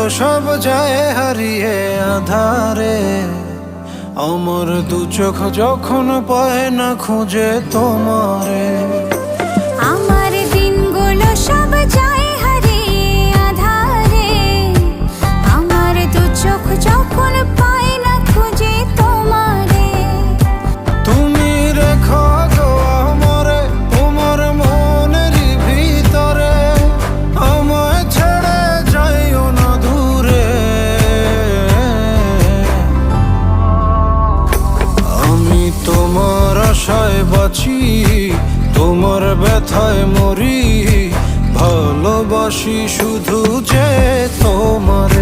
সব যায় হারিয়ে আধারে। আমার দু চোখ যখন পায় না খুঁজে তোমারে। আমার দিনগুলো সব যায় হারিয়ে আঁধারে। আমার দু চোখ যখন পায় না খুঁজে তোমারে। তুমি রেখো গো আমারে তোমার মনেরই ভিতরে, আমায় ছেড়ে যাইও না দূরে। আমি তোমার আশায় বাঁচি, তোমার ব্যথায় মরি, ভালোবাসি শুধু যে তোমার।